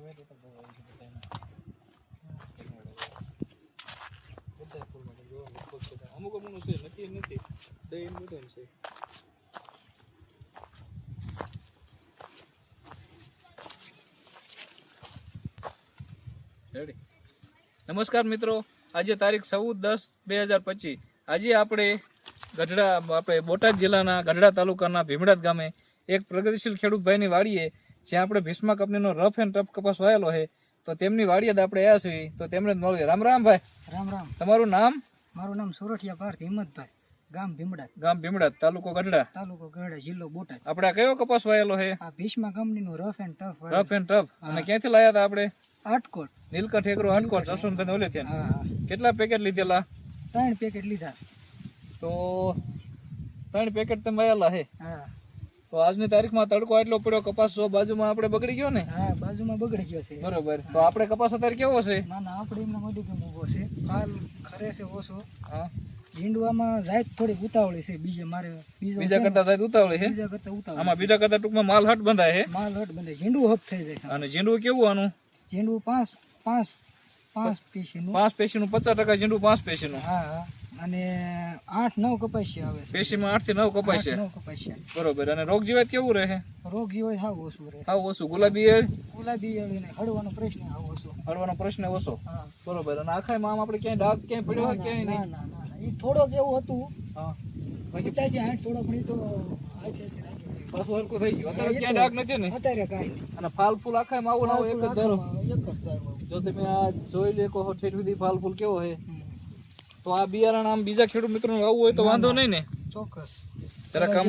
અમુક અમુક છે નથી સહી બધું છે. નમસ્કાર મિત્રો, આજે તારીખ 14/10/2025. આજે આપણે બોટાદ જિલ્લાના ગઢડા તાલુકાના ભીમડાદ ગામે એક પ્રગતિશીલ ખેડૂત ભાઈની વાડીએ જ્યાં આપણે ભીષ્મા કંપનીનો રફ એન્ડ ટફ કપાસ વાયેલો છે, તો તેમની વાડીએ આપણે આવ્યા છીએ, તો તેમને મળીએ. રામ રામ ભાઈ. રામ રામ. તમારું નામ? મારું નામ સોરઠિયા પાર્થ હિંમતભાઈ, ગામ ભીમડાદ, તાલુકો ગઢડા, જિલ્લો બોટાદ. આપણે આ કયો કપાસ વાયેલો છે? આ ભીષ્મા કંપનીનો રફ એન્ડ ટફ. અને ક્યાંથી લાયા હતા આપણે? આટકોટ, નીલકંઠ એગ્રો આટકોટ, જસવંતભાઈ ઓલે ત્યાં. કેટલા પેકેટ લીધેલા? 3 પેકેટ લીધા. તો 3 પેકેટ તમે વાયેલા છે. હા. તો આજની તારીખમાં તડકો એટલો પડ્યો, કપાસ બાજુમાં આપણે બગડી ગયો ને? હા, બાજુમાં બગડી ગયો છે. બરોબર. તો આપણે કપાસ અત્યારે કેવો છે? ના આપણે એમના મડીકમ ઊભો છે. ફાલ ખરે છે ઓછો. હા. ઝીંડવામાં જાત થોડી ઉતાવળી છે. બીજા કરતા જાત ઉતાવળી છે. આમાં બીજા કરતા ટૂંકમાં માલ હટ બંધાય છે. ઝીંડું હપ થઈ જાય. અને ઝીંડું કેવું આનું? ઝીંડું 5 પેશીનું. 5 પેશીનું 50% ઝીંડું 5 પેશીનું. હા. અને 8-9 કપાસિયા આવે છે. પેશીમાં 8 થી 9 કપાસિયા. બરોબર. અને રોગ જીવાત કેવું રહે? રોગ જીવાત હાવ ઓછું રહે. હાવ ઓછું. ગુલાબી ને હળવાનો પ્રશ્ન હાવ ઓછો. ઓછો. હા. બરોબર. અને આખામાં આમ આપણે ક્યાંય ડાઘ ક્યાંય પડ્યો હોય ક્યાંય નહીં? ના. એ થોડોક એવું હતું. હા. 50 થી 8 થોડોક નહીં તો પાછું હરકું થઈ ગયું. અત્યારે ક્યાંય ડાઘ નથી ને? અત્યારે કાંઈ નહીં. અને ફાલ ફૂલ આખામાં આવું ના એક જ ધારો. જો તમે આ જોઈ લે કો ઠેઠ સુધી ફાલ ફૂલ કેવો છે, તો આ બિયારણ આમ બીજા ખેડૂત મિત્રોને વાવવું હોય તો વાંધો નહીં ને? ચોક્કસ. જરાક આમ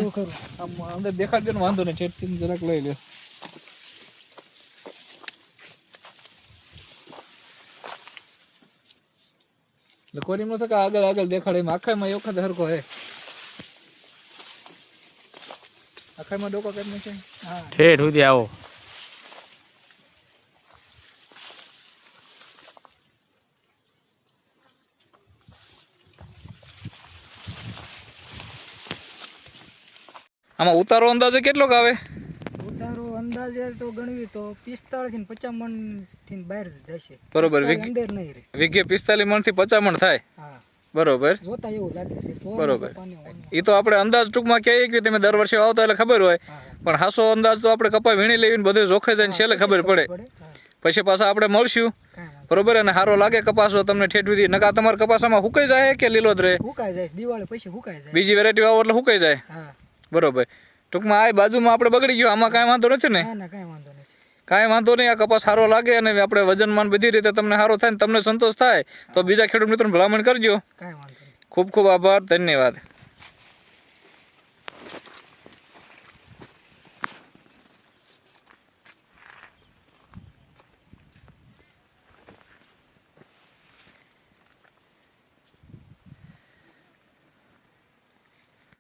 અંદર દેખાડ દે, વાંધો નહીં, ઠેઠથી જરાક લઈ લ્યો. એટલે કોરી નો થકા આગળ દેખાડે. એમ આખામાં એક વખત હરકો હે. આખામાં ડોકો કેમ છે? હા, ઠેઠ સુધી આવો. આમાં ઉતારો અંદાજે કેટલોક આવે? ઉતારો અંદાજે તો ગણવી તો 45 થી 50 મણ થી બહાર જ જશે. બરોબર. અંદર નહીં રહે. વીઘે 45 મણ થી 50 મણ થાય. હા. બરોબર. જોતા એવું લાગે છે. બરોબર. એ તો આપણે અંદાજ ટૂંકમાં કહીએ કે તમે દર વર્ષે આવતા એટલે ખબર હોય, પણ હાસો અંદાજ તો આપણે કપા વીણી લેવીને બધું જોખે જાય છેલ્લે ખબર પડે. પછી પાછા આપણે મળશું. બરોબર. અને સારો લાગે કપાસો તમને ઠેઠ સુધી. નકા તમારા કપાસામાં હુકાઈ જાય કે લીલો જ રહે? હુકાઈ જાય. દિવાળી પછી હુકાઈ જાય. બીજી વેરાયટી વાવો એટલે હુકાઈ જાય. હા. બરોબર. ટૂંકમાં આ બાજુમાં આપણે બગડી ગયો, આમાં કાંઈ વાંધો નથી ને? ના, કાંઈ વાંધો નથી. કાંઈ વાંધો નહીં. આ કપાસ સારો લાગે અને આપણે વજનમાન બધી રીતે તમને સારો થાય ને તમને સંતોષ થાય તો બીજા ખેડૂત મિત્રોને ભલામણ કરજો. કાંઈ વાંધો નહીં. ખૂબ ખૂબ આભાર. ધન્યવાદ.